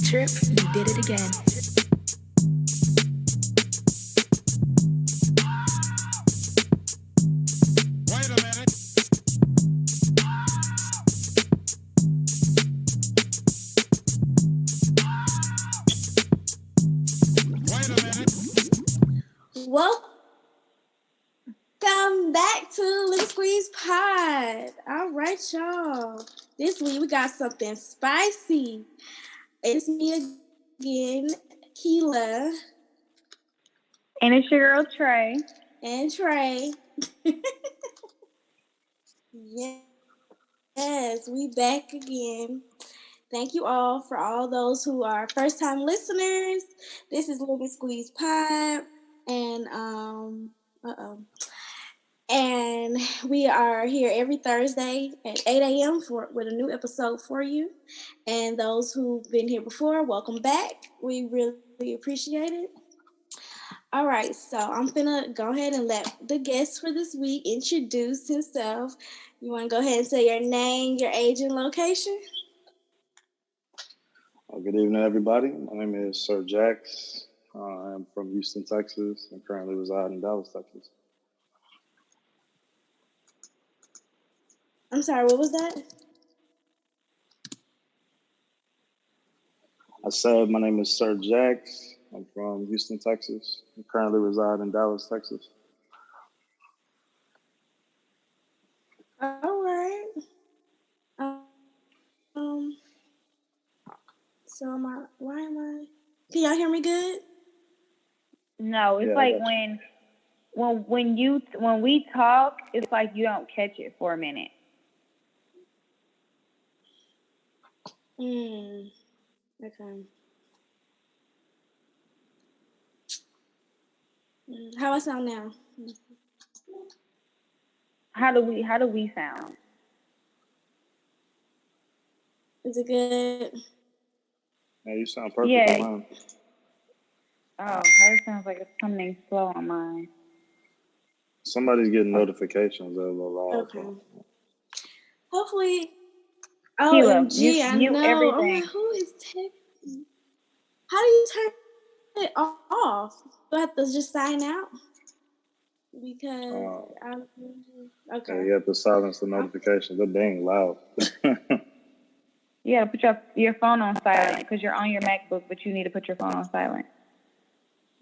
trip, you did it again. Wait a minute. Wait a minute. Welcome back to Lemon Squeeze Pod. All right, y'all. This week we got something spicy. It's me again, Keela. And it's your girl, Trey. And Trey. Yes, we back again. Thank you all for all those who are first-time listeners. This is Lemon Squeeze Pod. And we are here every Thursday at 8 a.m. with a new episode for you. And those who've been here before, welcome back. We really appreciate it. All right, so I'm gonna go ahead and let the guest for this week introduce himself. You want to go ahead and say your name, your age, and location? Good evening, everybody. My name is Sir Jaxx. I'm from Houston, Texas, and currently reside in Dallas, Texas. I'm sorry, what was that? I said my name is Sir Jaxx. I'm from Houston, Texas, and currently reside in Dallas, Texas. All right. So can y'all hear me good? No, it's like when we talk, it's like you don't catch it for a minute. Okay. How I sound now? How do we sound? Is it good? Yeah, you sound perfect on mine. Oh, hers sounds like it's something slow on mine. Somebody's getting notifications. They're a little loud. Okay. Hopefully. OMG, I know. Everything. I'm like, who is texting? How do you turn it off? Do I have to just sign out? Because okay. Yeah, you have to silence the notifications. They're dang loud. You gotta put your phone on silent because you're on your MacBook, but you need to put your phone on silent.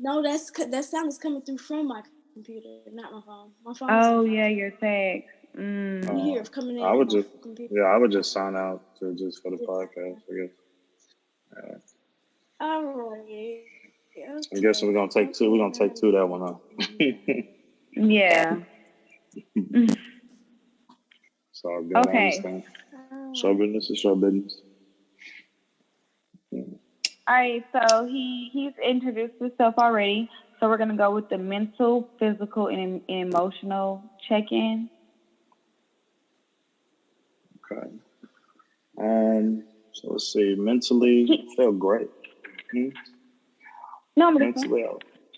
No, that sound is coming through from my computer, not my phone. My phone. Oh yeah, your text. You hear it coming in. I would just sign out for the podcast, I guess. All right. Okay. I'm guessing we're gonna take two. We're gonna take two that one off. Yeah. So I'll go okay. Show business is show business. All right, so he's introduced himself already. So we're gonna go with the mental, physical, and emotional check-in. Okay. So let's see. Mentally, I feel great. No, mentally,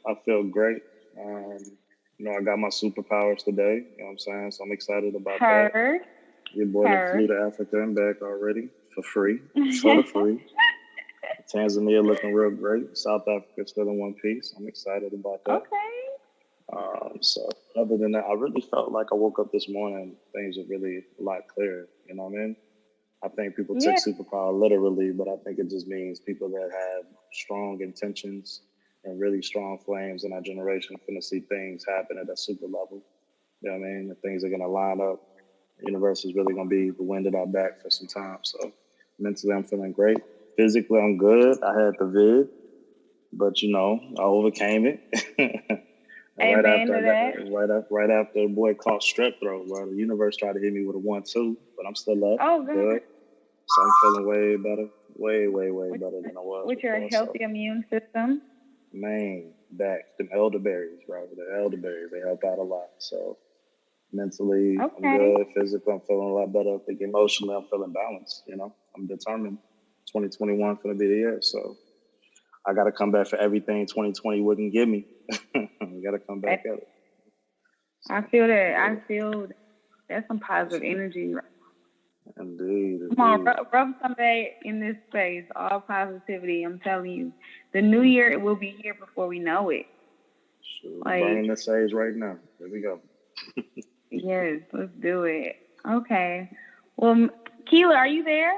I feel great. I got my superpowers today. You know what I'm saying? So I'm excited about that. Your boy flew to Africa and back already for free. For free. Tanzania looking real great. South Africa still in one piece. I'm excited about that. Okay. So other than that, I really felt like I woke up this morning, things are really a lot clearer. You know what I mean? I think people take superpower literally, but I think it just means people that have strong intentions and really strong flames in our generation are going to see things happen at a super level. You know what I mean? The things are going to line up. The universe is really going to be the wind at our back for some time. So mentally, I'm feeling great. Physically, I'm good. I had the vid, but I overcame it. Right after the boy caught strep throat, the universe tried to hit me with a 1-2, but I'm still up. Oh, good. So I'm feeling way better, way better than I was. With your healthy immune system. Man, back them elderberries, bro. The elderberries, they help out a lot. So mentally, I'm good. Physically, I'm feeling a lot better. I think emotionally, I'm feeling balanced. I'm determined. 2021 going to be the year, so I got to come back for everything 2020 wouldn't give me. I got to come back at it. I feel that. I feel that's some positive energy. Indeed, Come on, indeed. rub somebody in this space. All positivity. I'm telling you, the new year will be here before we know it. Shoot, burning Like, the sage right now. There we go. yes, let's do it. Okay. Well, Keela, are you there?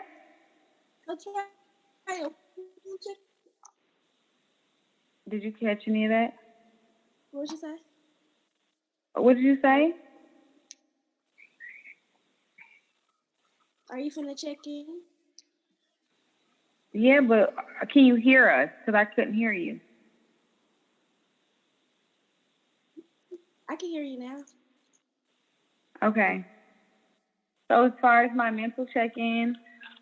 Okay. Did you catch any of that? What'd you say? What did you say? Are you finna check in? Yeah, but can you hear us? Because I couldn't hear you. I can hear you now. Okay. So as far as my mental check-in,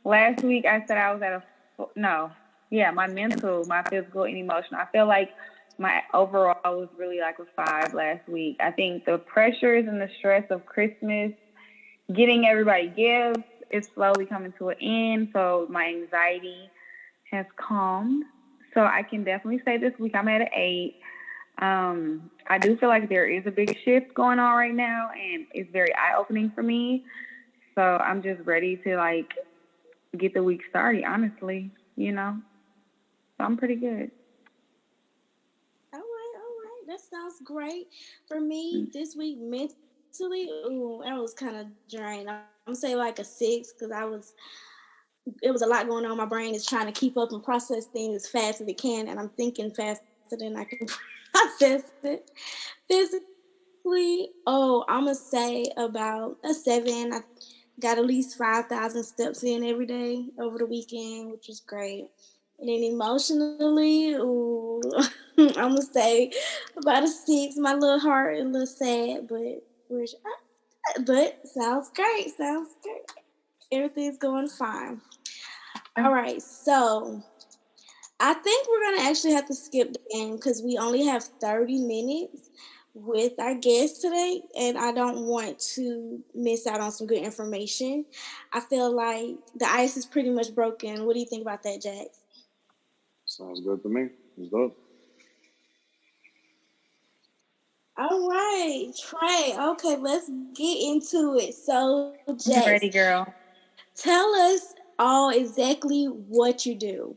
last week I said I was at my mental, my physical, and emotional. I feel like my overall was really like a 5 last week. I think the pressures and the stress of Christmas, getting everybody gifts, is slowly coming to an end. So my anxiety has calmed. So I can definitely say this week I'm at an 8. I do feel like there is a big shift going on right now, and it's very eye-opening for me. So I'm just ready to like get the week started, honestly, So I'm pretty good. All right. That sounds great. For me, this week mentally, ooh, I was kind of drained. I'm gonna say like a 6 because it was a lot going on. My brain is trying to keep up and process things as fast as it can, and I'm thinking faster than I can process it. Physically, I'm gonna say about a 7. I got at least 5,000 steps in every day over the weekend, which was great. And then emotionally, ooh, I'm gonna say about a 6. My little heart a little sad, but sounds great. Sounds great. Everything's going fine. All right, so I think we're gonna actually have to skip the game because we only have 30 minutes with our guest today, and I don't want to miss out on some good information. I feel like the ice is pretty much broken. What do you think about that, Jax? Sounds good to me. Let's do it. All right, Trey. Okay, let's get into it. So, I'm Jax, ready, girl. tell us all exactly what you do.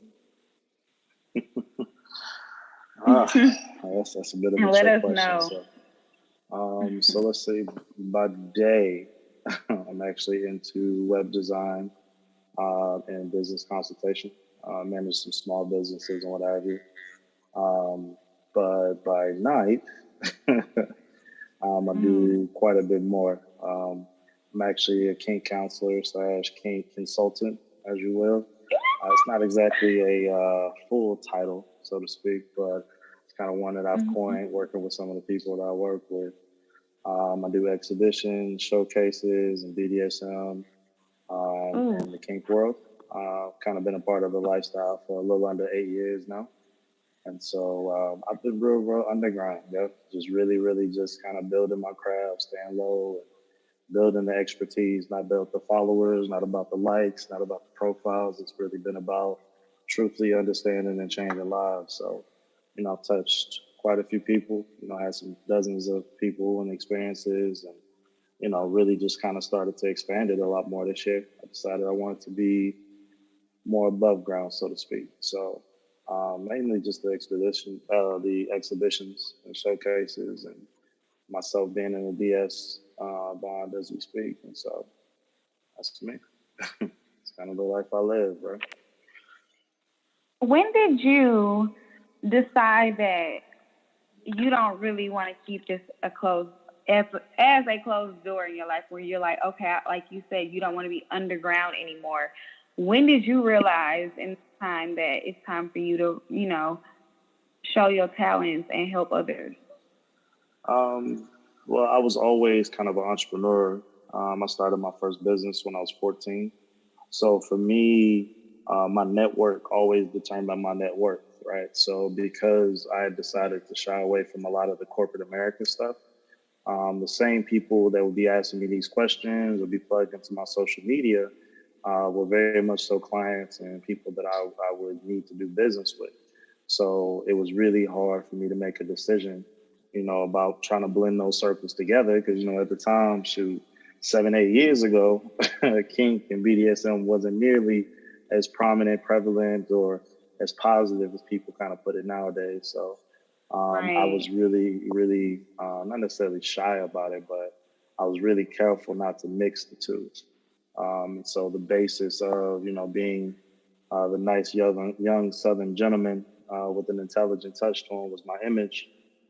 Ah, that's a bit of a And let trick us question. know. So let's see. By day, I'm actually into web design and business consultation. Manage some small businesses and what have you. Um, but by night, I Mm. do quite a bit more. I'm actually a kink counselor slash kink consultant, as you will. It's not exactly a full title, so to speak, but it's kind of one that I've Mm-hmm. coined working with some of the people that I work with. I do exhibitions, showcases, and BDSM Ooh. in the kink world. Kind of been a part of the lifestyle for a little under 8 years now. And so I've been real underground, just really just kind of building my craft, staying low, and building the expertise, not about the followers, not about the likes, not about the profiles. It's really been about truthfully understanding and changing lives. So, I've touched quite a few people, had some dozens of people and experiences and, really just kind of started to expand it a lot more this year. I decided I wanted to be more above ground, so to speak. So mainly just the exhibitions and showcases, and myself being in the DS bond as we speak. And so that's me. It's kind of the life I live, bro. When did you decide that you don't really want to keep this as a closed door in your life, where you're like, okay, like you said, you don't want to be underground anymore? When did you realize in time that it's time for you to, show your talents and help others? Um, well, I was always kind of an entrepreneur. I started my first business when I was 14. So for me, my network always determined my net worth, right? So because I had decided to shy away from a lot of the corporate American stuff, the same people that would be asking me these questions or be plugged into my social media were very much so clients and people that I would need to do business with. So it was really hard for me to make a decision, about trying to blend those circles together because, at the time, shoot, 7, 8 years ago, kink and BDSM wasn't nearly as prominent, prevalent, or as positive as people kind of put it nowadays. So I Right. was really, really not necessarily shy about it, but I was really careful not to mix the two. So the basis of being the nice young Southern gentleman with an intelligent touch to him was my image,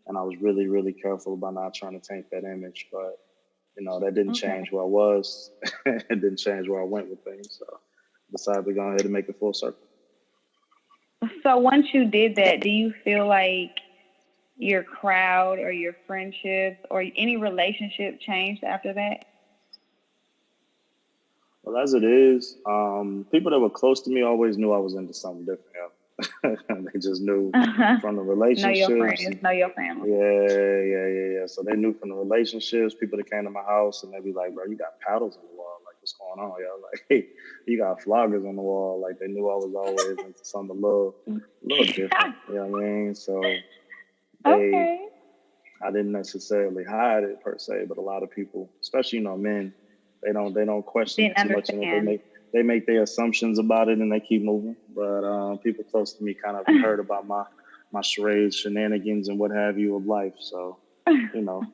and I was really, really careful about not trying to taint that image. But that didn't Okay. change who I was. It didn't change where I went with things. So I decided to go ahead and make it full circle. So once you did that, do you feel like your crowd or your friendships or any relationship changed after that? Well, as it is, people that were close to me always knew I was into something different. They just knew from the Know your relationships. friends, know your family. Yeah. So they knew from the relationships, people that came to my house, and they'd be like, "Bro, you got paddles on the wall. Like, what's going on, yo? Like, hey, you got floggers on the wall." Like, they knew I was always into something a little different. You know what I mean? So Okay. I didn't necessarily hide it per se, but a lot of people, especially men, they don't question Didn't it too much, and understand. they make their assumptions about it and they keep moving. But people close to me kind of heard about my charades, shenanigans, and what have you of life. So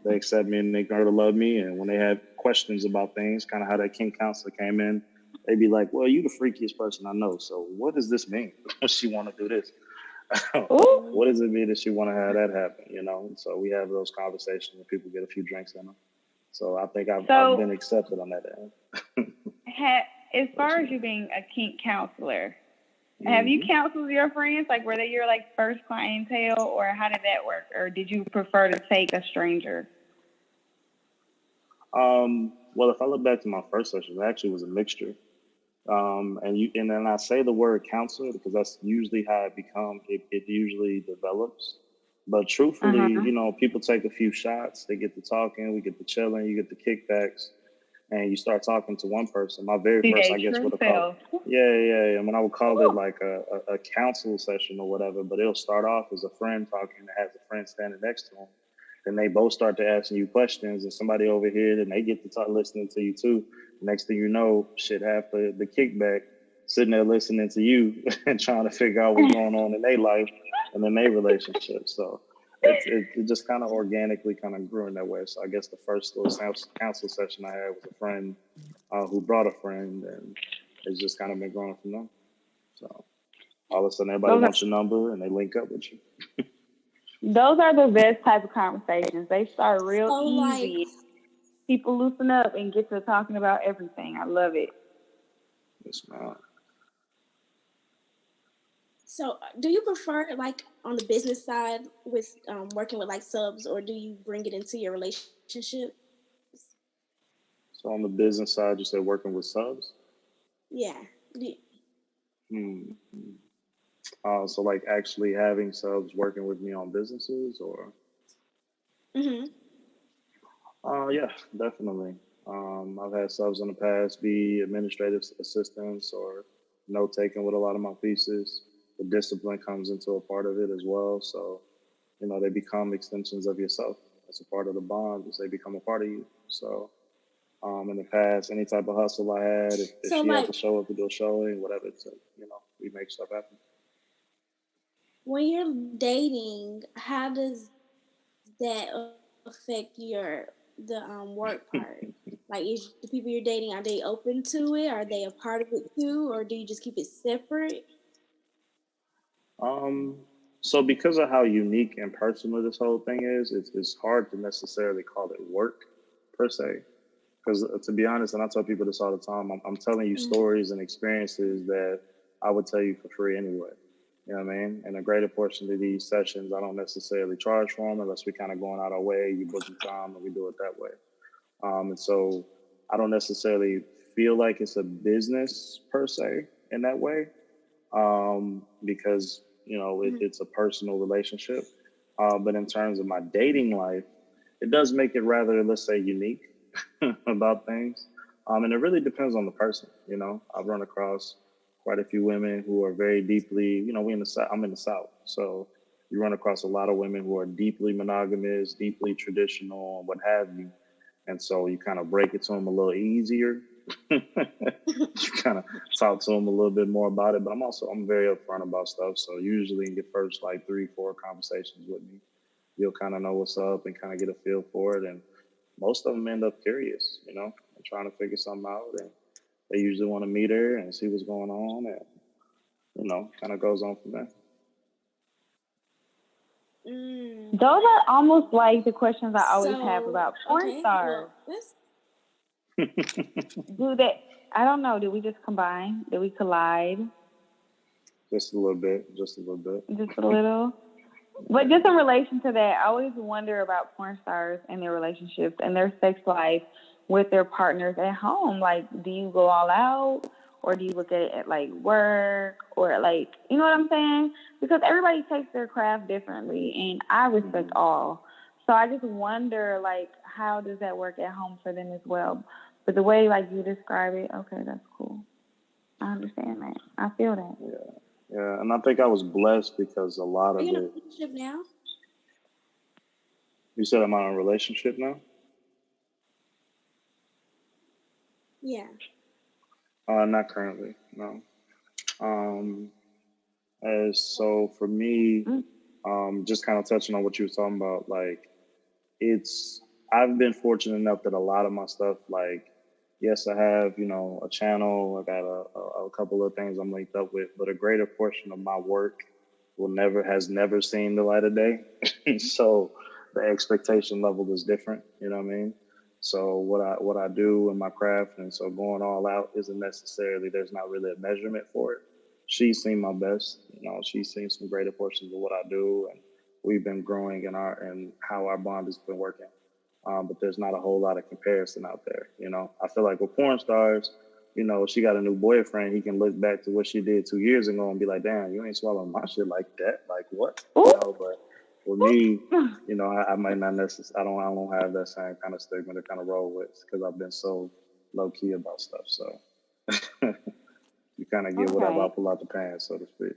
they accept me and they learn to love me. And when they have questions about things, kind of how that king counselor came in, they'd be like, "Well, you the freakiest person I know. So what does this mean? She want to do this? Ooh. What does it mean that she want to have that happen?" So we have those conversations when people get a few drinks in them. So I think I've been So, accepted on that end. as But, far as you being a kink counselor, have you mhm. counseled your friends? Like, were they your first clientele, or how did that work? Or did you prefer to take a stranger? Well, if I look back to my first session, it actually was a mixture. And then I say the word counselor because that's usually how it usually develops. But Uh truthfully, huh. people take a few shots, they get to talking, we get to chilling, you get the kickbacks, and you start talking to one person. My very See first, I they guess, true would have called, self. yeah. And when I would call it Ooh. like a counsel session or whatever, but it'll start off as a friend talking that has a friend standing next to him. Then they both start to asking you questions, and somebody over here, then they get to start listening to you too. Next thing you know, shit, half the kickback sitting there listening to you and trying to figure out what's going on in their life and in their relationship. So it just kind of organically kind of grew in that way. So I guess the first little counsel session I had was a friend who brought a friend, and it's just kind of been growing from there. So all of a sudden, everybody Those are wants your number and they link up with you. those are the best type of conversations. They start real So like, easy. People loosen up and get to talking about everything. I love it. Yes, man. so do you prefer like on the business side with working with like subs, or do you bring it into your relationship? So on the business side, you said working with subs. Yeah. Do- Hmm. So like actually having subs working with me on businesses, or mhm. yeah, definitely. I've had subs in the past be administrative assistants or note taking with a lot of my pieces. The discipline comes into a part of it as well. So they become extensions of yourself. That's a part of the bond as they become a part of you. So in the past, any type of hustle I had, if So she had like to show up to do a showing, whatever, we make stuff happen. when you're dating, how does that affect the work part? Like, is the people you're dating, are they open to it? Are they a part of it too, or do you just keep it separate? Um, so because of how unique and personal this whole thing is, it's hard to necessarily call it work per se. Because to be honest, and I tell people this all the time, I'm telling you Mm-hmm. stories and experiences that I would tell you for free anyway. You know what I mean? And a greater portion of these sessions, I don't necessarily charge for them unless we kind of going out our way. You book the time and we do it that way. And so I don't necessarily feel like it's a business per se in that way, because it's a personal relationship. But in terms of my dating life, it does make it rather, let's say, unique about things. And it really depends on the person. I've run across quite a few women who are very deeply, we in the South, I'm in the South. So you run across a lot of women who are deeply monogamous, deeply traditional, and what have you. And so you kind of break it to them a little easier. You kind of talk to them a little bit more about it. But I'm very upfront about stuff. So usually in your first like 3-4 conversations with me, you'll kind of know what's up and kind of get a feel for it. And most of them end up curious, and trying to figure something out. And they usually want to meet her and see what's going on. And, kind of goes on from there. Those are almost like the questions I always have about porn stars. Do they? I don't know. Did we just combine? Did we collide? Just a little bit. Just a little. But just in relation to that, I always wonder about porn stars and their relationships and their sex life with their partners at home. Like, do you go all out, or do you look at it at like work, or like, you know what I'm saying? Because everybody takes their craft differently, and I respect all. So I just wonder, like, how does that work at home for them as well? But the way, like, you describe it, okay, that's cool. I understand that. I feel that. Yeah, and I think I was blessed because a lot of it. Are you in a relationship now? You said I'm in a relationship now? Yeah. Not currently, no. So for me, just kind of touching on what you were talking about, like, I've been fortunate enough that a lot of my stuff, like, yes, I have, a channel. I got a couple of things I'm linked up with, but a greater portion of my work has never seen the light of day. So the expectation level is different. You know what I mean? So what I do in my craft, and so going all out isn't necessarily, there's not really a measurement for it. She's seen my best. She's seen some greater portions of what I do, and we've been growing in how our bond has been working. But there's not a whole lot of comparison out there. I feel like with porn stars, she got a new boyfriend. He can look back to what she did 2 years ago and be like, damn, you ain't swallowing my shit like that. Like what? But with me, I might not necessarily, I don't have that same kind of stigma to kind of roll with, because I've been so low key about stuff. So you kind of get whatever I pull out the pants, so to speak.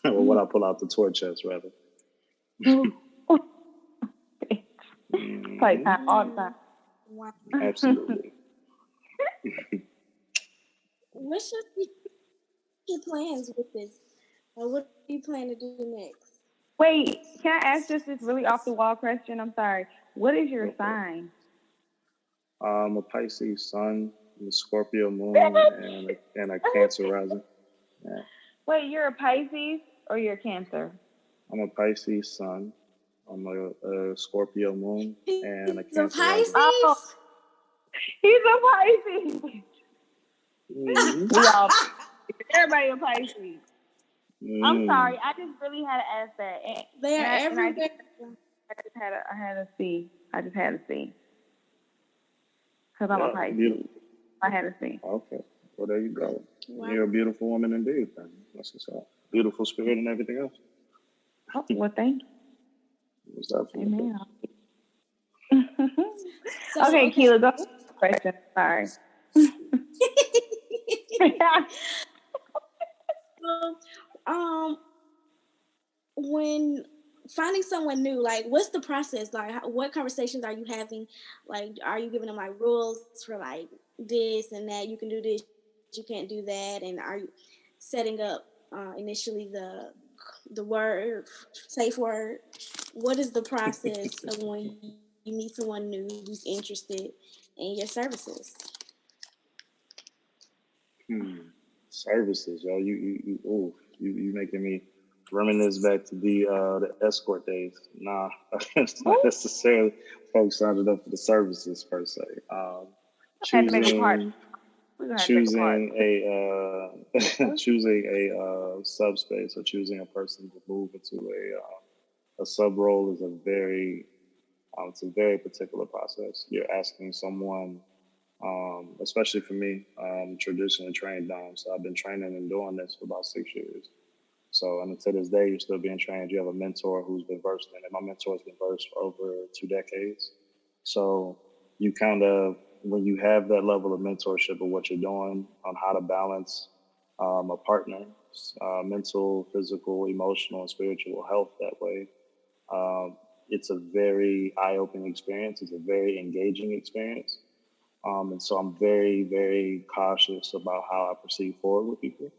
Or what I pull out the toy chest, rather. Playtime all the time. Wow. Absolutely. What's your plans with this? What do you plan to do next? Wait, can I ask just this really off the wall question? I'm sorry. What is your sign? I'm a Pisces sun, a Scorpio moon, and a Cancer rising. Yeah. Wait, you're a Pisces or you're a Cancer? I'm a Pisces sun. I'm a Scorpio moon and a Cancer Pisces? rising. Oh, he's a Pisces. Everybody a Pisces. I'm sorry. I just really had to ask that. They are everywhere. I had to see. Because I'm a Pisces. Beautiful. I had to see. Okay. Well, there you go. Wow. You're a beautiful woman indeed. Then. That's what's up. Beautiful spirit and everything else. Oh, well, thank you. What's that for? Amen. Okay, Keela, go to the question. Sorry. When finding someone new, like, what's the process? Like, what conversations are you having? Like, are you giving them like rules for like this and that? You can do this, you can't do that, and are you setting up initially the word, safe word? What is the process of when you meet someone new who's interested in your services? Services, yo. You making me reminisce back to the escort days. Nah, it's not necessarily folks signing up for the services per se. Choosing a subspace or choosing a person to move into a sub role is a very particular process. You're asking someone, especially for me, traditionally trained down. So I've been training and doing this for about 6 years. So, and to this day, you're still being trained. You have a mentor who's been versed in it. My mentor has been versed for over 2 decades. So you kind of, when you have that level of mentorship of what you're doing on how to balance a partner's mental, physical, emotional, and spiritual health that way, it's a very eye-opening experience. It's a very engaging experience. And so I'm very, very cautious about how I proceed forward with people.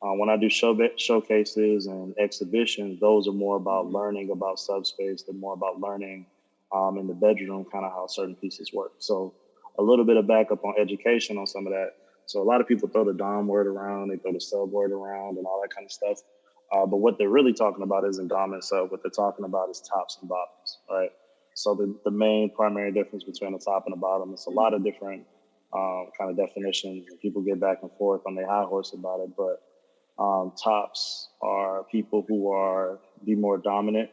When I do showcases and exhibitions, those are more about learning about subspace. They're more about learning in the bedroom, kind of how certain pieces work. So a little bit of backup on education on some of that. So a lot of people throw the dom word around, they throw the sub word around and all that kind of stuff. But what they're really talking about isn't dom and sub. What they're talking about is tops and bottoms, right? So the main primary difference between the top and the bottom is a lot of different kind of definitions. People get back and forth on their high horse about it, but tops are people who are the more dominant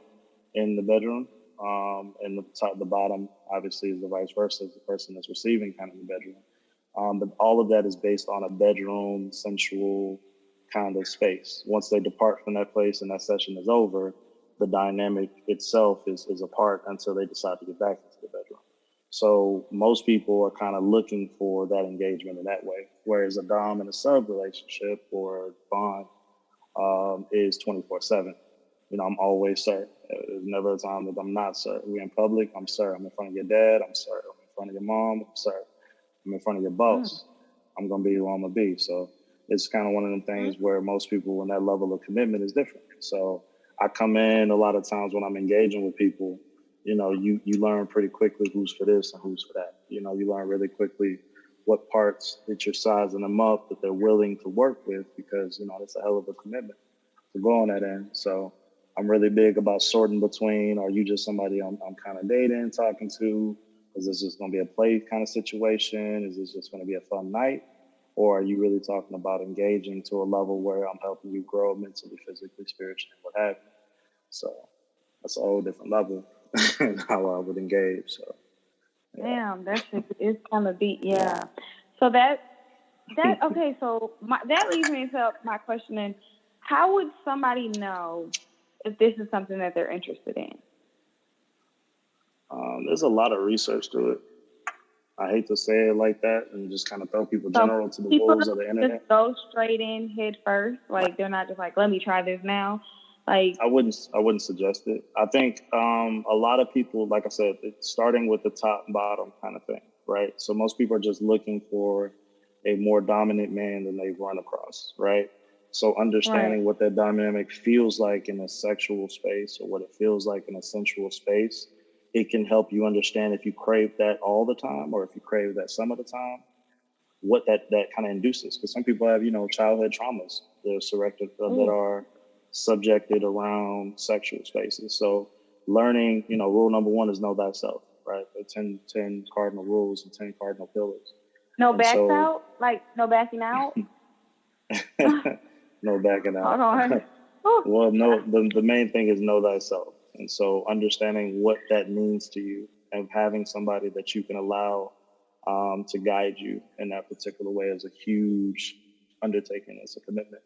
in the bedroom, and the bottom obviously is the vice versa, is the person that's receiving kind of the bedroom. But all of that is based on a bedroom sensual kind of space. Once they depart from that place and that session is over, the dynamic itself is apart until they decide to get back into the bedroom. So most people are kind of looking for that engagement in that way, whereas a dom and a sub relationship or bond is 24/7. You know, I'm always sir. There's never a time that I'm not sir. We're in public, I'm sir. I'm in front of your dad, I'm sir. I'm in front of your mom, I'm sir. I'm in front of your boss. I'm gonna be who I'm gonna be. So it's kind of one of them things where most people, when that level of commitment is different. So I come in a lot of times when I'm engaging with people, you know, you learn pretty quickly who's for this and who's for that. You know, you learn really quickly what parts that you're sizing them up that they're willing to work with, because, you know, it's a hell of a commitment to go on that end. So I'm really big about sorting between, are you just somebody I'm kind of dating, talking to? Is this just going to be a play kind of situation? Is this just going to be a fun night? Or are you really talking about engaging to a level where I'm helping you grow mentally, physically, spiritually, and what have you? So that's a whole different level how I would engage. So yeah. Damn, it's kind of deep. Yeah. So that okay. So that leads me to my question: then, how would somebody know if this is something that they're interested in? There's a lot of research to it. I hate to say it like that and just kind of throw people So general to the people wolves of the just internet. go straight in head first. Like they're not just like, let me try this now. Like I wouldn't suggest it. I think a lot of people, like I said, it's starting with the top and bottom kind of thing, right? So most people are just looking for a more dominant man than they've run across, right? So understanding right. what that dynamic feels like in a sexual space or what it feels like in a sensual space, it can help you understand if you crave that all the time or if you crave that some of the time, what that kind of induces. Because some people have, you know, childhood traumas that are subjected around sexual spaces. So learning, you know, rule number one is know thyself, right? The 10 cardinal rules and 10 cardinal pillars. No And backs so, out? Like no backing out? no backing Hold out. on. Well, no, the main thing is know thyself. And so understanding what that means to you and having somebody that you can allow to guide you in that particular way is a huge undertaking. It's a commitment.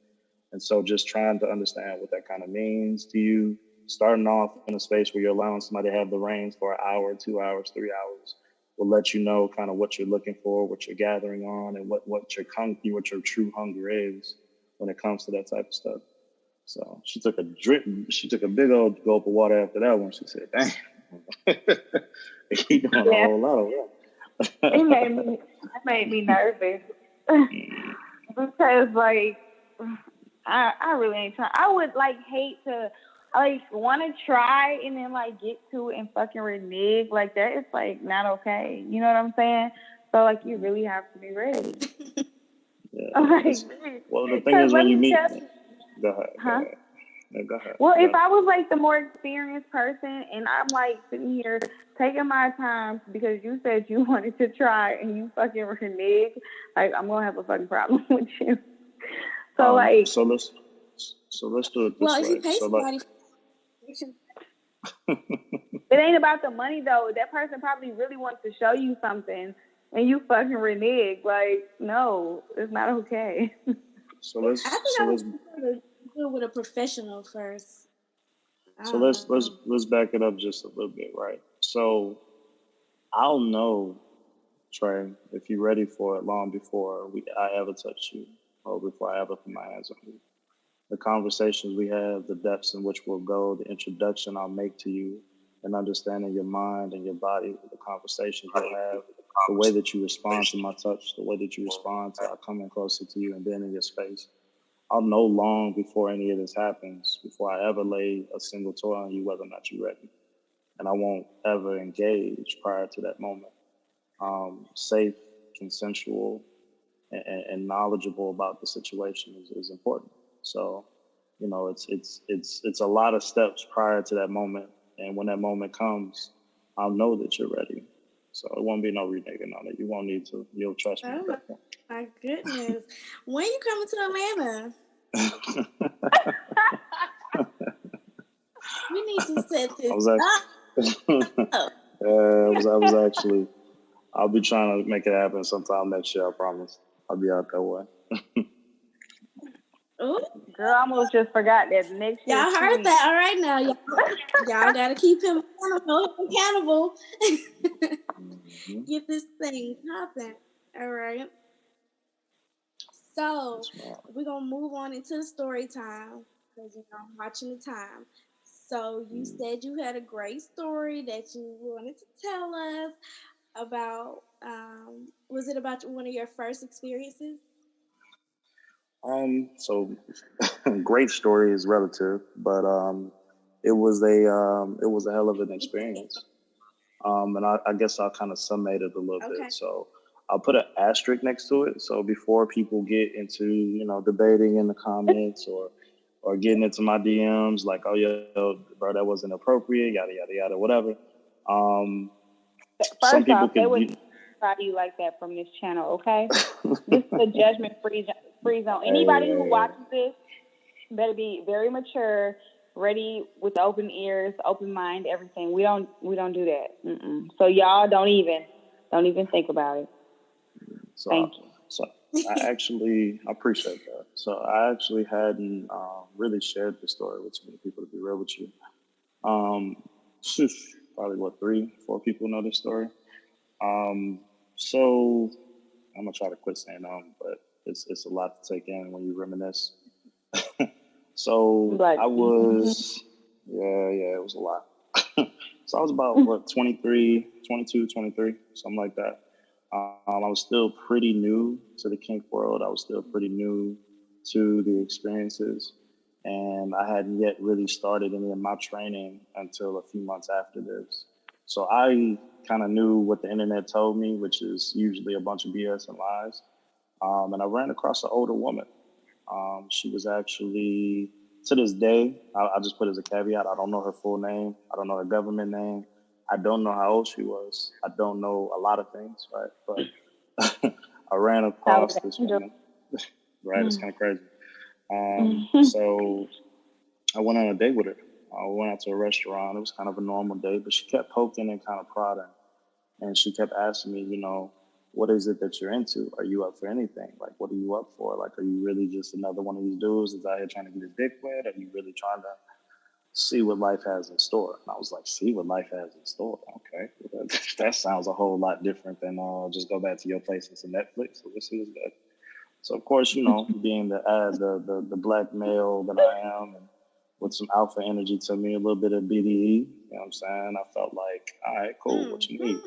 And so just trying to understand what that kind of means to you, starting off in a space where you're allowing somebody to have the reins for an hour, 2 hours, 3 hours, will let you know kind of what you're looking for, what you're gathering on, and what your true hunger is when it comes to that type of stuff. So she took a big old gulp of water after that one. She said, "Dang, he doing a whole lot of work." It made me nervous because like I really ain't trying. I would like hate to like want to try and then like get to it and fucking renege like that. It's like not okay. You know what I'm saying? So like you really have to be ready. Yeah, Like, well, the thing is let when you me meet, tell you, go ahead, huh? go ahead. Well, Go if ahead. I was like the more experienced person and I'm like sitting here taking my time because you said you wanted to try and you fucking renege, like I'm gonna have a fucking problem with you. So like, So let's do it Well, this if you way. pay So somebody, it ain't about the money though. That person probably really wants to show you something and you fucking renege. Like, no, it's not okay. so I think I would prefer to deal with a professional first. I don't know. let's back it up just a little bit, right? So I'll know, Trey, if you're ready for it long before I ever touch you or before I ever put my hands on you. The conversations we have, the depths in which we'll go, the introduction I'll make to you, and understanding your mind and your body, the conversations you'll have, the way that you respond to my touch, the way that you respond to I coming closer to you and being in your space. I'll know long before any of this happens, before I ever lay a single toy on you, whether or not you're ready. And I won't ever engage prior to that moment. Safe, consensual, and knowledgeable about the situation is important. So, it's a lot of steps prior to that moment, and when that moment comes, I'll know that you're ready. So it won't be no reneging on it. You won't need to. You'll trust me. Oh my goodness. When you coming to Atlanta? We need to set this up. I was actually. I'll be trying to make it happen sometime next year. I promise. I'll be out that way. Ooh. Girl, I almost just forgot that next year. Y'all heard that. All right now. Y'all got to keep him accountable. Get this thing popping. All right. So we're going to move on into the story time because, I'm watching the time. So you said you had a great story that you wanted to tell us about. Was it about one of your first experiences? So great story is relative, but it was a hell of an experience. And I guess I'll kind of summate it a little bit. So I'll put an asterisk next to it. So before people get into, debating in the comments or getting into my DMs, like, oh yeah, bro, that wasn't appropriate, yada, yada, yada, whatever. First some people off, they wouldn't try you like that from this channel, okay? This is a judgment-free zone. Anybody who watches this better be very mature, ready with open ears, open mind, everything. We don't do that. So y'all don't even think about it. Thank you. So I appreciate that. So I actually hadn't really shared the story with too many people, to be real with you. Probably 3-4 people know this story. So I'm gonna try to quit saying but it's a lot to take in when you reminisce. So I was, it was a lot. So I was about 22, 23, something like that. I was still pretty new to the kink world. I was still pretty new to the experiences. And I hadn't yet really started any of my training until a few months after this. So I kind of knew what the internet told me, which is usually a bunch of BS and lies. And I ran across an older woman. She was actually, to this day, I'll just put as a caveat, I don't know her full name. I don't know her government name. I don't know how old she was. I don't know a lot of things, right? But I ran across this woman. Right, it's kind of crazy. So I went on a date with her. We went out to a restaurant. It was kind of a normal date, but she kept poking and kind of prodding. And she kept asking me, what is it that you're into? Are you up for anything? Like, what are you up for? Like, are you really just another one of these dudes that's out here trying to get his dick wet? Are you really trying to see what life has in store? And I was like, see what life has in store? Okay. Well, that sounds a whole lot different than just go back to your place and some Netflix. So let's see what's good. So, of course, being the black male that I am, and with some alpha energy to me, a little bit of BDE, you know what I'm saying? I felt like, all right, cool, what you need?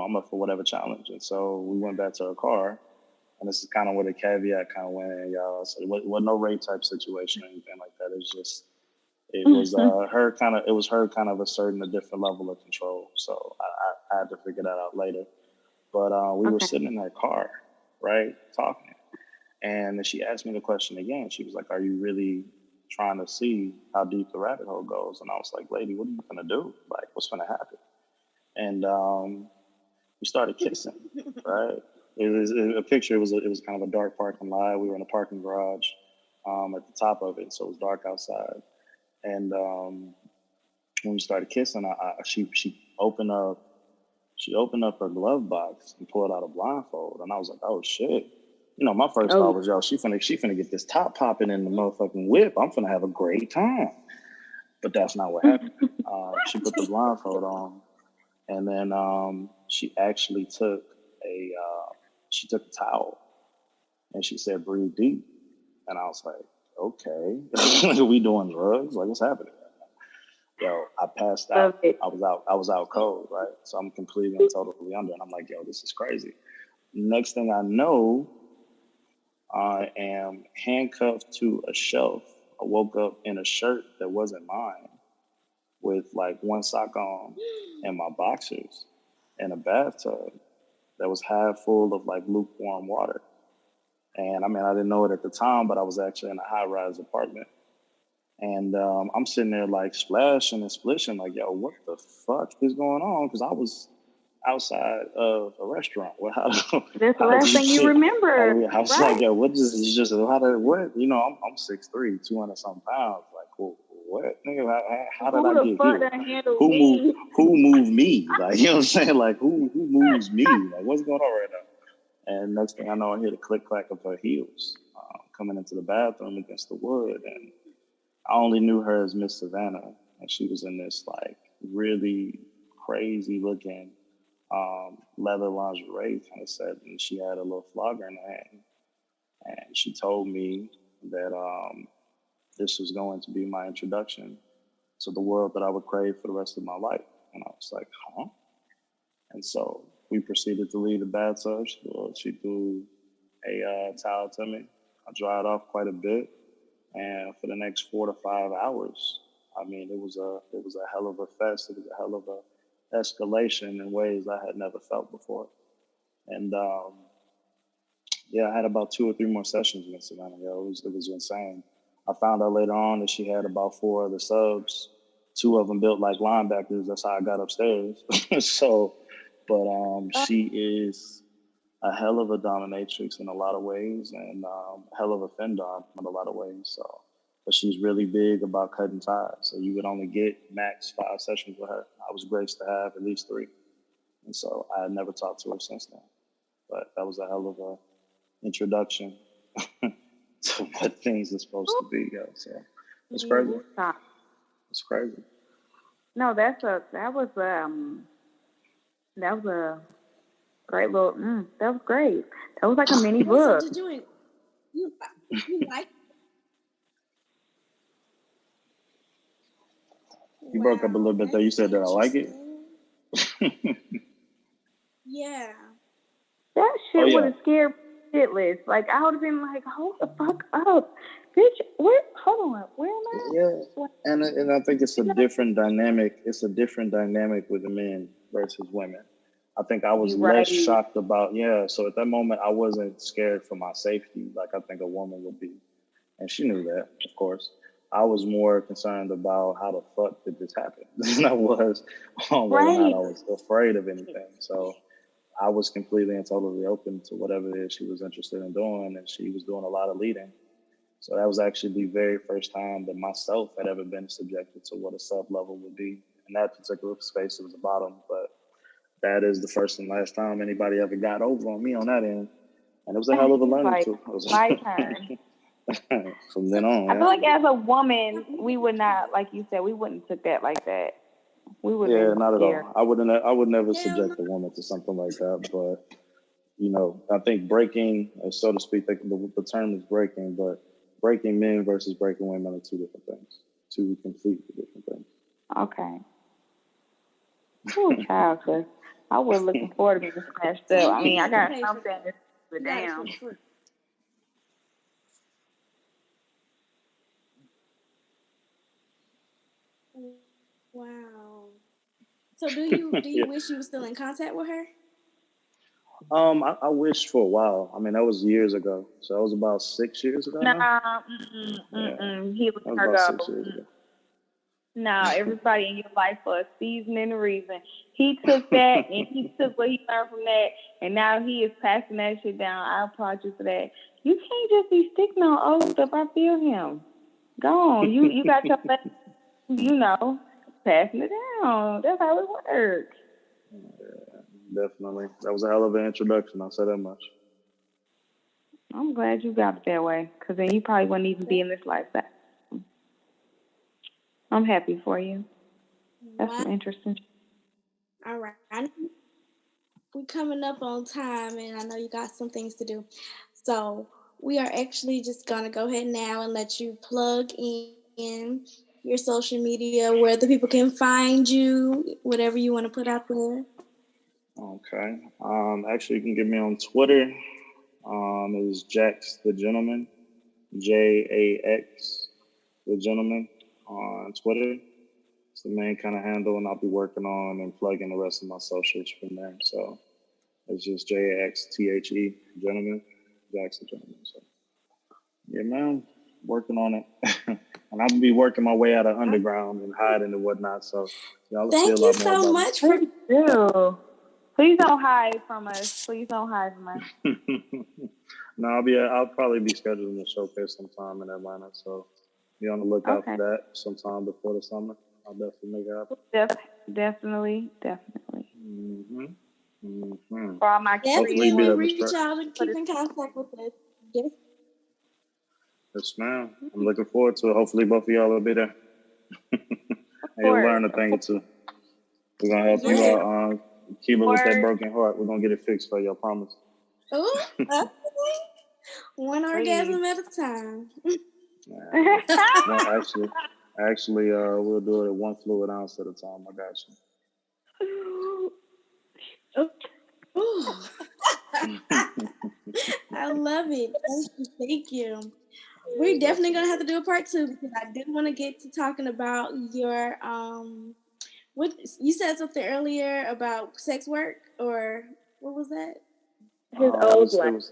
I'm up for whatever challenge. And so we went back to her car, and this is kind of where the caveat kind of went in, y'all. So it wasn't no rape type situation or anything like that. It was her kind of asserting a different level of control. So I had to figure that out later. But we were sitting in her car, right, talking. And then she asked me the question again. She was like, are you really trying to see how deep the rabbit hole goes? And I was like, lady, what are you going to do? Like, what's going to happen? And we started kissing, right? It was a picture. It was kind of a dark parking lot. We were in a parking garage at the top of it, so it was dark outside. And when we started kissing, she opened up her glove box and pulled out a blindfold, and I was like, oh shit. My first thought was, yo, she finna get this top popping in the motherfucking whip. I'm finna have a great time. But that's not what happened. She put the blindfold on, and then she actually took a towel, and she said, breathe deep. And I was like, okay, are we doing drugs? Like, what's happening right yo, I passed Love out. it. I was out cold, right? So I'm completely and totally under, and I'm like, yo, this is crazy. Next thing I know, I am handcuffed to a shelf. I woke up in a shirt that wasn't mine, with like one sock on and my boxers, in a bathtub that was half full of like lukewarm water. And I mean, I didn't know it at the time, but I was actually in a high rise apartment. And I'm sitting there like splashing and splishing, like, yo, what the fuck is going on? Because I was outside of a restaurant. Well, That's the how did last this thing you shit? remember, I was like, right? yo, what is this? Just how did what? You know, I'm 6'3", 200 something pounds. Like, well, what? Nigga, how did Who I the get fuck here? done handled Who moved? me? Who moved me? Like, you know what I'm saying? Like, who moves me? Like, what's going on right now? And next thing I know, I hear the click clack of her heels coming into the bathroom against the wood, and I only knew her as Miss Savannah, and she was in this like really crazy looking leather lingerie kind of set, and she had a little flogger in her hand, and she told me that this was going to be my introduction to the world that I would crave for the rest of my life, and I was like, huh? And so we proceeded to leave the bathtub. She threw a towel to me. I dried off quite a bit, and for the next 4 to 5 hours, I mean, it was a hell of a fest. It was a hell of a escalation in ways I had never felt before. And yeah, I had about 2 or 3 more sessions with Savannah. Yo, it was insane. I found out later on that she had about 4 other subs. 2 of them built like linebackers. That's how I got upstairs. So, but she is a hell of a dominatrix in a lot of ways, and a hell of a fender in a lot of ways. So, but she's really big about cutting ties. So you would only get max 5 sessions with her. I was graced to have at least 3, and so I had never talked to her since then. But that was a hell of a introduction to what things are supposed to be. Yo. So it's crazy. It's crazy. No, that was a great little. That was great. That was like a mini book. So did you like? You broke up a little bit there. You said that I like it. Yeah. That shit would have scared shitless. Like, I would have been like, hold the fuck up. Bitch, hold on. Where am I? Yeah. And I think it's a different dynamic. It's a different dynamic with men versus women. I think I was less shocked about, so at that moment, I wasn't scared for my safety like I think a woman would be. And she knew that, of course. I was more concerned about how the fuck did this happen than I was on whether or not I was afraid of anything. So I was completely and totally open to whatever it is she was interested in doing, and she was doing a lot of leading. So that was actually the very first time that myself had ever been subjected to what a sub level would be. In that particular space, it was a bottom, but that is the first and last time anybody ever got over on me on that end. And it was a hell of a learning tool. It was my turn. From then on. I feel like as a woman, we would not, like you said, we wouldn't took that like that. We would not scared. at all. I would never subject a woman to something like that. But, I think breaking, so to speak, the term is breaking, but breaking men versus breaking women are 2 different things. 2 completely different things. Okay. Cool, child, because I was looking forward to being smashed up. I mean, I got something to put down. Wow. So do you wish you were still in contact with her? I wished for a while. I mean, that was years ago. So that was about 6 years ago. He was about 6 years ago. No, everybody in your life for a season and a reason. He took that and he took what he learned from that, and now he is passing that shit down. I applaud you for that. You can't just be sticking on old stuff. I feel him. Go on. You got your passing it down. That's how it works. Yeah, definitely. That was a hell of an introduction. I'll say that much. I'm glad you got it that way, because then you probably wouldn't even be in this lifestyle. I'm happy for you. That's some interesting. All right. We're coming up on time, and I know you got some things to do. So we are actually just going to go ahead now and let you plug in your social media, where the people can find you, whatever you want to put out there. Okay. Actually, you can get me on Twitter. Is Jaxx the Gentleman, JAX the Gentleman on Twitter. It's the main kind of handle, and I'll be working on and plugging the rest of my socials from there. So it's just JAXTHE Gentleman, Jaxx the Gentleman. So yeah, man, working on it. And I'll be working my way out of underground and hiding and whatnot. So y'all will see a Thank you lot more so about much for. Ew. Please don't hide from us. Please don't hide from us. No, I'll probably be scheduling a showcase sometime in Atlanta. So be on the lookout for that sometime before the summer. I'll definitely make it happen. Definitely. Mm-hmm. Mm-hmm. For all my Definitely be there, reach Miss out and keep in contact with us. Yes. Yes, ma'am. I'm looking forward to it. Hopefully, both of y'all will be there. And you'll learn a thing or two. We're going to help you out. Keep it with that broken heart. We're going to get it fixed for you, I promise. Oh, okay. One orgasm at a time. No, actually, we'll do it at one fluid ounce at a time. I got you. I love it. Thank you. We're definitely gonna have to do a part 2 because I did want to get to talking about your what you said something earlier about sex work, or what was that? His old life.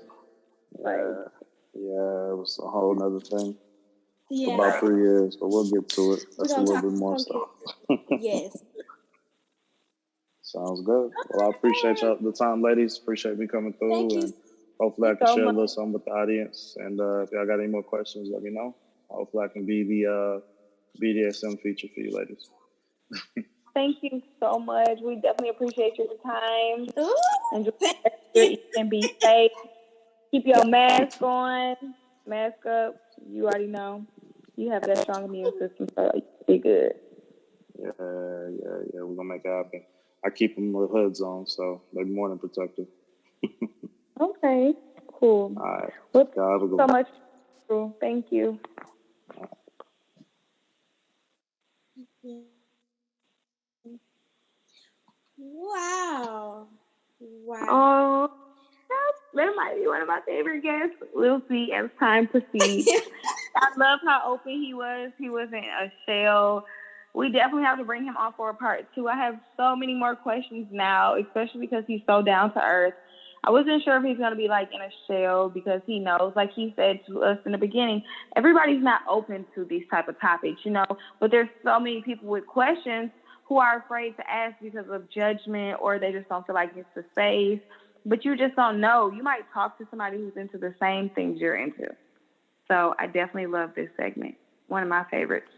Yeah, it was a whole nother thing. Yeah. About 3 years, but we'll get to it. That's a little bit more stuff. Yes. Sounds good. Well, I appreciate y'all the time, ladies. Appreciate me coming through. Thank you. And hopefully I can share a little something with the audience. And if y'all got any more questions, let me know. Hopefully I can be the BDSM feature for you ladies. Thank you so much. We definitely appreciate your time. Ooh, and you can be safe. Keep your mask on, mask up. You already know. You have that strong immune system, so be good. Yeah. We're going to make it happen. I keep them with hoods on, so they're more than protective. Okay, cool. All right. Well, so much. Thank you. Wow. That might be one of my favorite guests. We'll see as time proceeds. I love how open he was. He wasn't a shell. We definitely have to bring him on for a part 2. I have so many more questions now, especially because he's so down to earth. I wasn't sure if he's going to be like in a shell because he knows, like he said to us in the beginning, everybody's not open to these type of topics, but there's so many people with questions who are afraid to ask because of judgment, or they just don't feel like it's the space. But you just don't know. You might talk to somebody who's into the same things you're into. So I definitely love this segment. One of my favorites.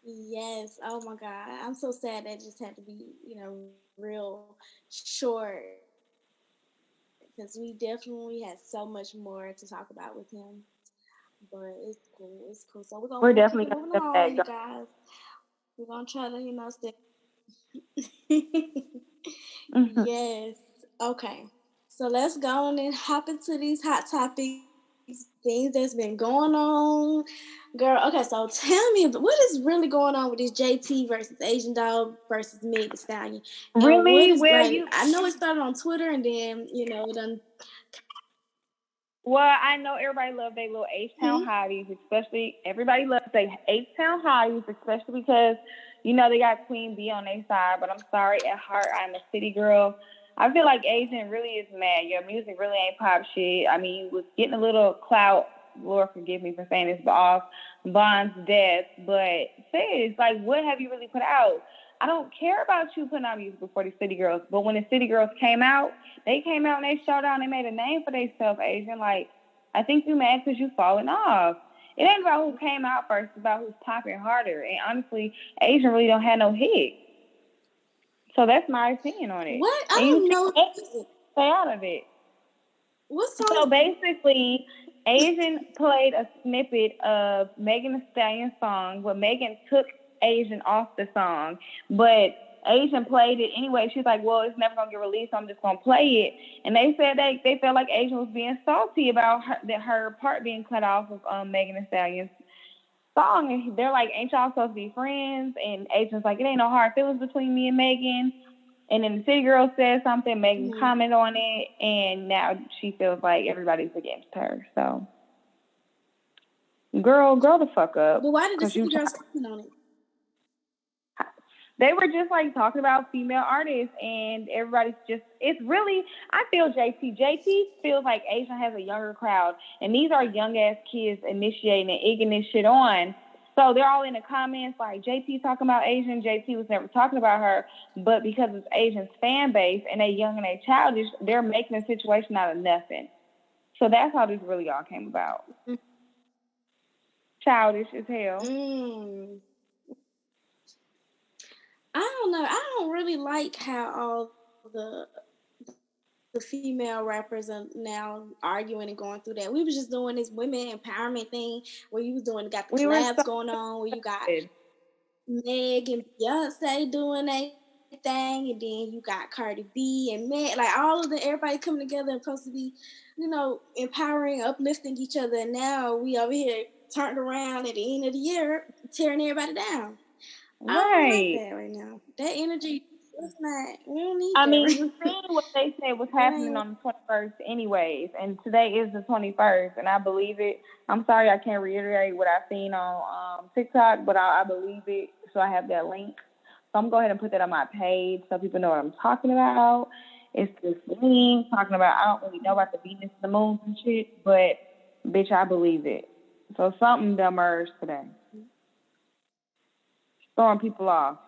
Yes. Oh my God. I'm so sad that it just had to be, real short. Because we definitely had so much more to talk about with him. But it's cool. It's cool. So we're definitely keep moving along, you guys. We're gonna try to, stay. Yes. Okay. So let's go on and hop into these hot topics, things that's been going on. Girl, okay, so tell me, what is really going on with this JT versus Asian Dog versus Meg Thee Stallion? Really? I know it started on Twitter and then, it done. Well, I know everybody loves their little H-Town hotties, especially everybody loves their H-Town hotties, especially because, they got Queen B on their side. But I'm sorry, at heart, I'm a city girl. I feel like Asian really is mad. Your music really ain't pop shit. I mean, you was getting a little clout, Lord forgive me for saying this, but off Bond's death. But sis, like, what have you really put out? I don't care about you putting out music before the City Girls, but when the City Girls came out, they came out and they showed out and they made a name for themselves, Asian. Like, I think you mad because you falling off. It ain't about who came out first, it's about who's popping harder. And honestly, Asian really don't have no hit. So that's my opinion on it. What? I don't know. Stay out of it. What song? So basically, Asian played a snippet of Megan Thee Stallion's song, but Megan took Asian off the song, but Asian played it anyway. She's like, well, it's never gonna get released, so I'm just gonna play it. And they said they felt like Asian was being salty about her part being cut off of Megan Thee Stallion. song, and they're like, "Ain't y'all supposed to be friends?" And Asian's like, "It ain't no hard feelings between me and Megan." And then the City Girl said something, Megan commented on it, and now she feels like everybody's against her. So, girl the fuck up. But why did the City Girls comment on it? They were just like talking about female artists, and everybody's just, it's really, I feel JT feels like Asian has a younger crowd, and these are young ass kids initiating and egging this shit on. So they're all in the comments like, JT talking about Asian, JT was never talking about her, but because it's Asian's fan base and they young and they childish, they're making a situation out of nothing. So that's how this really all came about. Childish as hell. I don't know. I don't really like how all the female rappers are now arguing and going through that. We was just doing this women empowerment thing where you was got the collabs going on, where you got Meg and Beyonce doing their thing, and then you got Cardi B and Meg, like all of everybody coming together and supposed to be, empowering, uplifting each other. And now we over here turned around at the end of the year, tearing everybody down. Right. I don't like that right now. That energy, it's not. We don't need that. I mean, you seen what they said was happening on the 21st anyways, and today is the 21st, and I believe it. I'm sorry I can't reiterate what I've seen on TikTok, but I believe it, so I have that link. So I'm going to go ahead and put that on my page so people know what I'm talking about. It's this link talking about, I don't really know about the Venus and the moons and shit, but, bitch, I believe it. So something done emerged today. Throwing people off.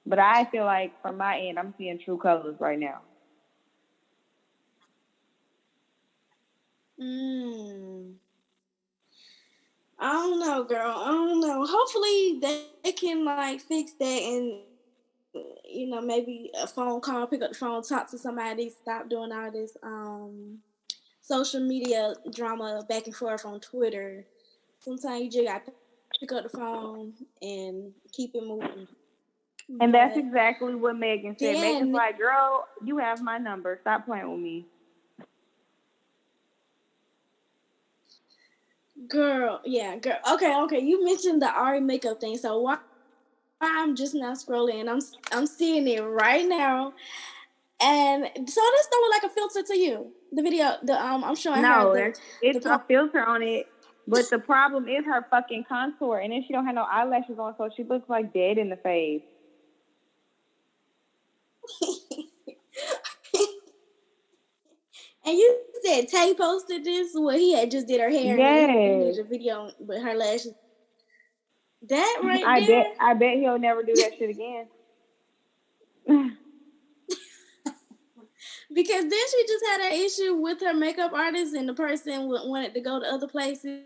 But I feel like from my end, I'm seeing true colors right now. I don't know, girl. I don't know. Hopefully they can fix that and maybe a phone call, pick up the phone, talk to somebody, stop doing all this social media drama back and forth on Twitter. Sometimes you just got to pick up the phone and keep it moving. And that's exactly what Megan said. Yeah, Megan's like, girl, you have my number. Stop playing with me. Girl. Okay. You mentioned the Ari makeup thing. So why I'm just now scrolling and I'm seeing it right now. And so this don't look like a filter to you. The video, I'm showing her. It's a filter on it. But the problem is her fucking contour. And then she don't have no eyelashes on, so she looks like dead in the face. And you said Tay posted this where he had just did her hair and he did a video with her lashes. That right there. I bet he'll never do that shit again. Because then she just had an issue with her makeup artist and the person wanted to go to other places.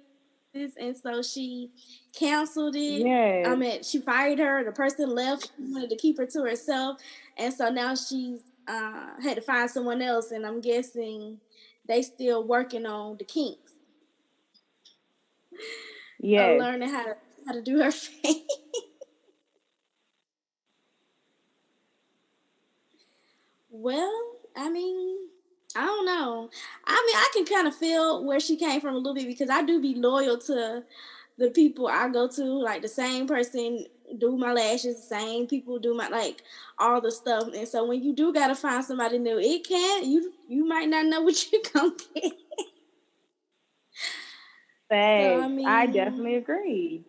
And so she canceled it. Yes. I mean, she fired her. The person left. She wanted to keep her to herself. And so now she's had to find someone else. And I'm guessing they still working on the kinks. Yes. Learning how to do her face. Well, I mean, I don't know. I mean, I can kind of feel where she came from a little bit because I do be loyal to the people I go to. Like the same person do my lashes, the same people do my all the stuff. And so when you do gotta find somebody new, it can you might not know what you're gonna get. Thanks. So, I mean, I definitely agree.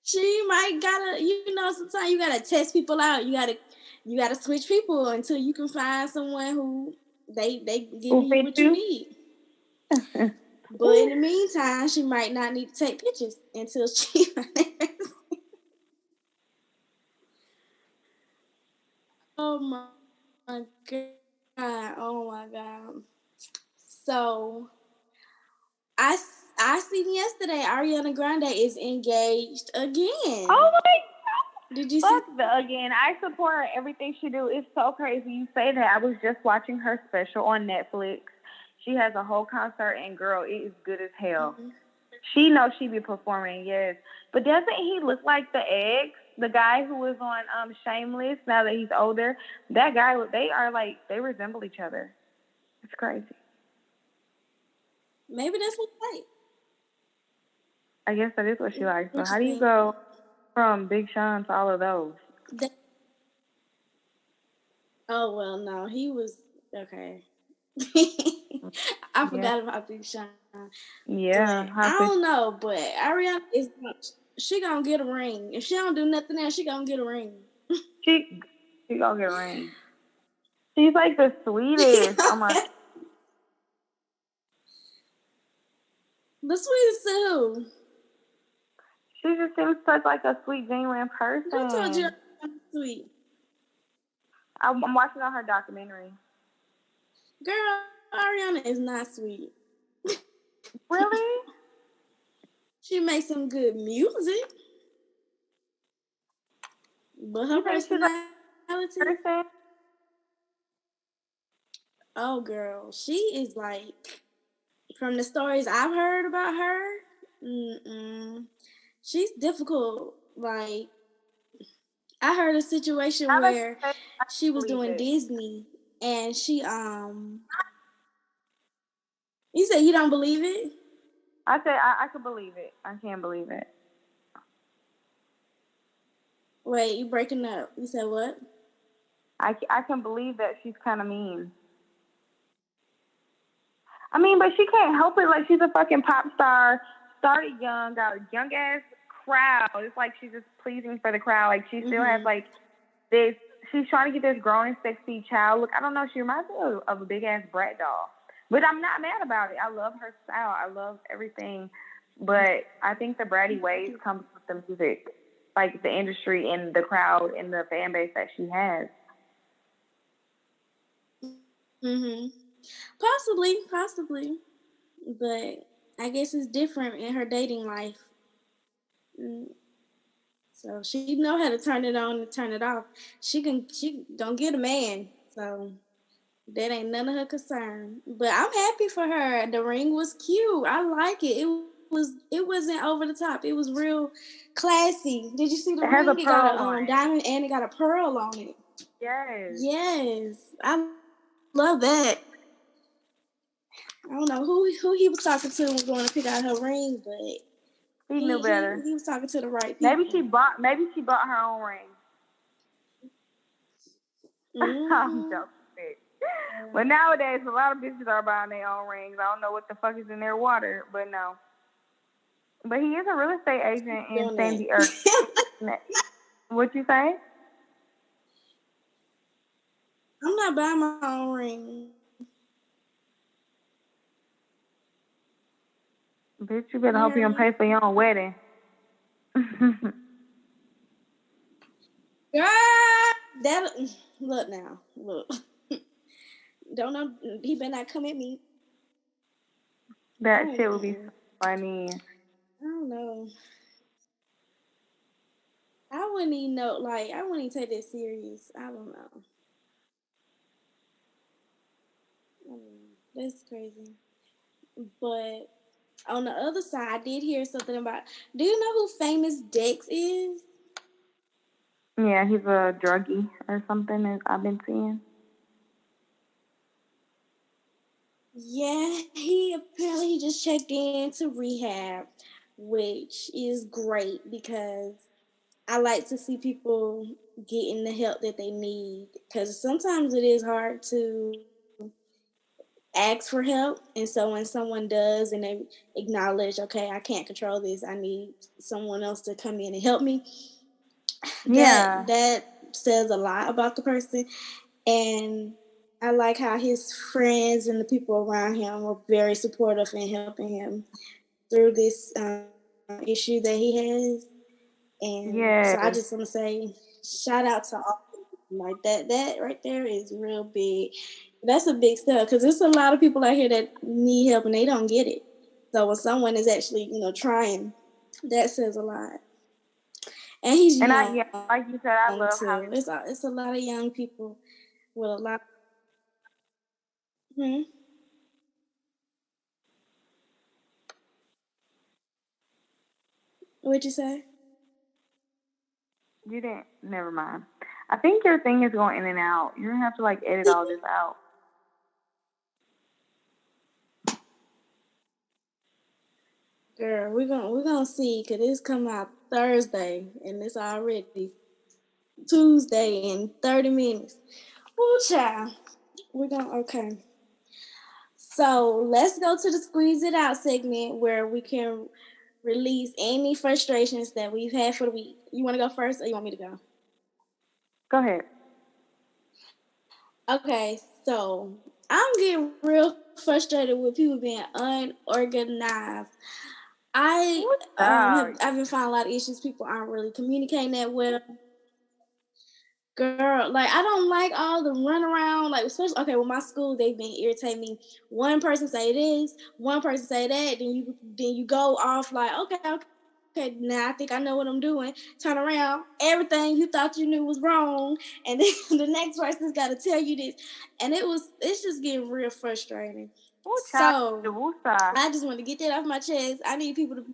She might gotta, sometimes you gotta test people out. You gotta switch people until you can find someone who they give you what you need. But in the meantime, she might not need to take pictures until she. Oh my god! Oh my god! So, I seen yesterday Ariana Grande is engaged again. Oh my god! Did you Fuck see? Again, I support her everything she do. It's so crazy you say that. I was just watching her special on Netflix. She has a whole concert, and girl, it is good as hell. Mm-hmm. She knows she be performing, yes. But doesn't he look like the ex? The guy who was on Shameless, now that he's older, that guy, they resemble each other. It's crazy. Maybe that's what you like. I guess that is what she likes. So What you how do you think? go from Big Sean to all of those? That, oh well, no, he was okay. I Yeah. forgot about Big Sean, Yeah. but I How could don't know. But Ariana is she gonna get a ring if she don't do nothing else. She gonna get a ring. she she gonna get a ring? She's like the sweetest. Oh my. The sweetest to who? She just seems such like a sweet, genuine Who told you person. I'm sweet? I'm watching on her documentary. Girl, Ariana is not sweet. Really? She makes some good music, but her You think she's like personality. a person? Oh, girl, she is like from the stories I've heard about her. She's difficult. Like I heard a situation Now that you where say it, I she was believe doing it. Disney and she you said you don't believe it? I said I could believe it. I can't believe it. Wait, you breaking up. You said what? I can believe that she's kind of mean. I mean, but she can't help it. Like, she's a fucking pop star, started young, got a young ass crowd. It's like she's just pleasing for the crowd. Like, she still has like this. She's trying to get this grown and sexy child look. I don't know. She reminds me of a big ass brat doll. But I'm not mad about it. I love her style. I love everything. But I think the bratty ways comes with the music, like the industry and the crowd and the fan base that she has. Possibly, but I guess it's different in her dating life. Mm, So she know how to turn it on and turn it off. She don't get a man. So that ain't none of her concern. But I'm happy for her. The ring was cute. I like it. It wasn't over the top. It was real classy. Did you see the It has a ring? It got pearl a on it. diamond and it got a pearl on it. Yes. Yes. I love that. I don't know who he was talking to was going to pick out her ring, but He knew better. he was talking to the right Maybe people. she bought her own ring. I'm joking. But nowadays, a lot of bitches are buying their own rings. I don't know what the fuck is in their water, but no. But he is a real estate agent in Sandy Earth. What you say? I'm not buying my own ring. Bitch, you better hope you don't pay for your own wedding. Girl, look now. Look. Don't know. He better not come at me. That shit would be so funny. I don't know. I wouldn't even know. Like, I wouldn't even take that serious. I don't know. That's crazy. But on the other side, I did hear something about. Do you know who Famous Dex is? Yeah, he's a druggie or something, as I've been seeing. Yeah, he apparently just checked into rehab, which is great because I like to see people getting the help that they need because sometimes it is hard to ask for help. And so when someone does and they acknowledge, okay, I can't control this, I need someone else to come in and help me, Yeah. that says a lot about the person. And I like how his friends and the people around him were very supportive in helping him through this issue that he has. And so I Yes. just want to say, shout out to all like that. That right there is real big. That's a big step because there's a lot of people out here that need help and they don't get it. So when someone is actually, trying, that says a lot. And he's And young like you said, I love how too. It's a lot of young people with a lot. Hmm? What'd you say? you didn't. Never mind. I think your thing is going in and out. You're gonna have to edit all this out. Girl, we're gonna see, cause it's come out Thursday and it's already Tuesday in 30 minutes. Woo, child. We're gonna okay. So let's go to the squeeze it out segment where we can release any frustrations that we've had for the week. You want to go first, or you want me to go? Go ahead. Okay, so I'm getting real frustrated with people being unorganized. I I've been finding a lot of issues. People aren't really communicating that well. Girl, like I don't like all the run around, like especially okay with my school, they've been irritating me. One person say this, one person say that, then you go off like okay, now I think I know what I'm doing. Turn around, everything you thought you knew was wrong, and then the next person's got to tell you this, and it's just getting real frustrating. So I just want to get that off my chest. I need people to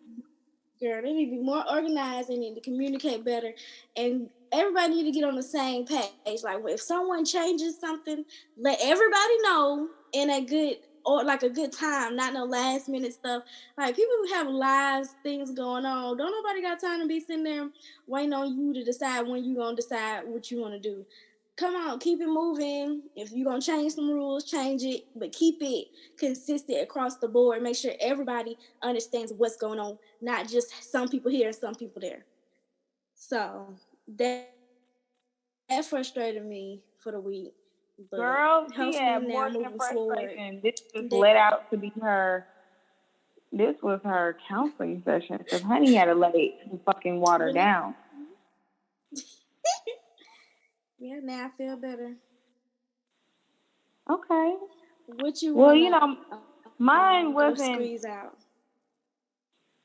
girl, they need to be more organized. They need to communicate better, and everybody need to get on the same page. Like, if someone changes something, let everybody know in a good or like a good time, not no last minute stuff. Like, people who have lives, things going on. Don't nobody got time to be sitting there waiting on you to decide when you gonna decide what you want to do. Come on, keep it moving. If you're going to change some rules, change it, but keep it consistent across the board. Make sure everybody understands what's going on, not just some people here and some people there. So that frustrated me for the week. But girl, she hopefully had now more than moving frustration. forward. This just let out to be her. This was her counseling session. So honey had to lay the fucking water down. Yeah, now I feel better. Okay. What you well, wanna mine go wasn't squeeze out?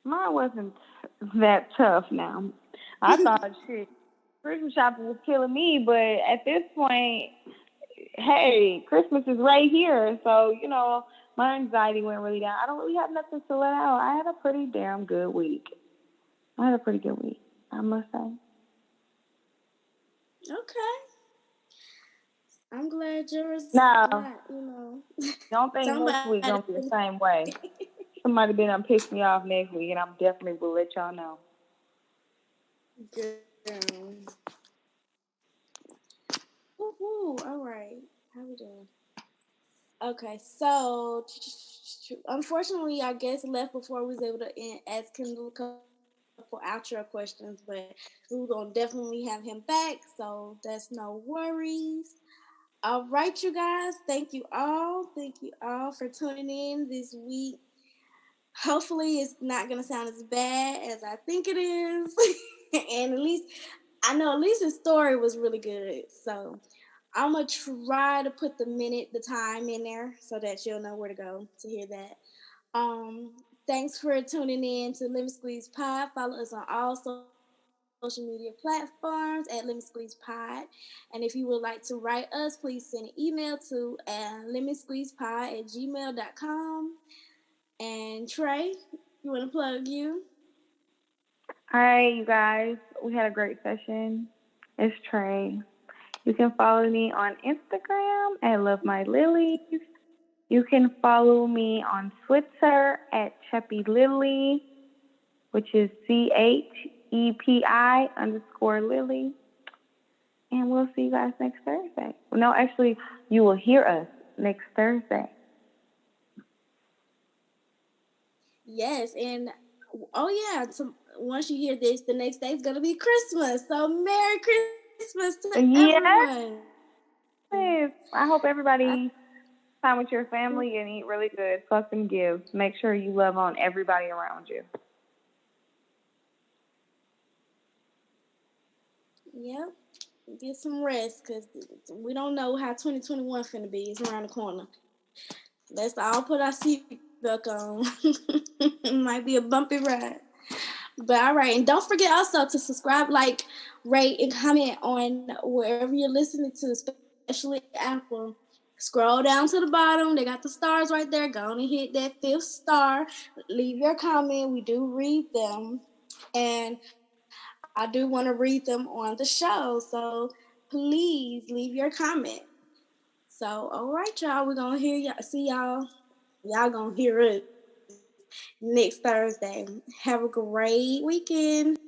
mine wasn't that tough now. I thought shit, Christmas shopping was killing me, but at this point, hey, Christmas is right here. So, my anxiety went really down. I don't really have nothing to let out. I had a pretty damn good week. I must say. Okay. I'm glad yours No, not, don't think next week somebody. gonna be the same way. Somebody been done piss me off next week, and I'm definitely will let y'all know. Girl. Woo-hoo. All right. How we doing? Okay, so unfortunately, our guest left before we was able to ask him a couple outro questions, but we're gonna definitely have him back, so that's no worries. All right, you guys, thank you all. Thank you all for tuning in this week. Hopefully, it's not gonna sound as bad as I think it is, and at least his story was really good. So I'm gonna try to put the time in there so that you'll know where to go to hear that. Thanks for tuning in to Lemon Squeeze Pod. Follow us on all social media platforms at Lemon Squeeze Pod. And if you would like to write us, please send an email to lemonsqueezepod@gmail.com. And Trey, you want to plug you? All right, you guys, we had a great session. It's Trey. You can follow me on Instagram at Love My Lilies. You can follow me on Twitter at Cheppy Lily, which is CHEPI_Lily. And we'll see you guys next Thursday. No, actually, you will hear us next Thursday. Yes, and once you hear this, the next day is going to be Christmas. So Merry Christmas to everyone. Yes. I hope everybody time with your family and eat really good. Fuck and give. Make sure you love on everybody around you. Yep. Get some rest because we don't know how 2021 finna be. It's around the corner. Let's all put our seatbelt on. It might be a bumpy ride. But all right. And don't forget also to subscribe, like, rate, and comment on wherever you're listening to, especially Apple. Scroll down to the bottom. They got the stars right there. Go on and hit that 5th star. Leave your comment. We do read them. And I do want to read them on the show. So please leave your comment. So, all right, y'all. We're going to see y'all. Y'all going to hear us next Thursday. Have a great weekend.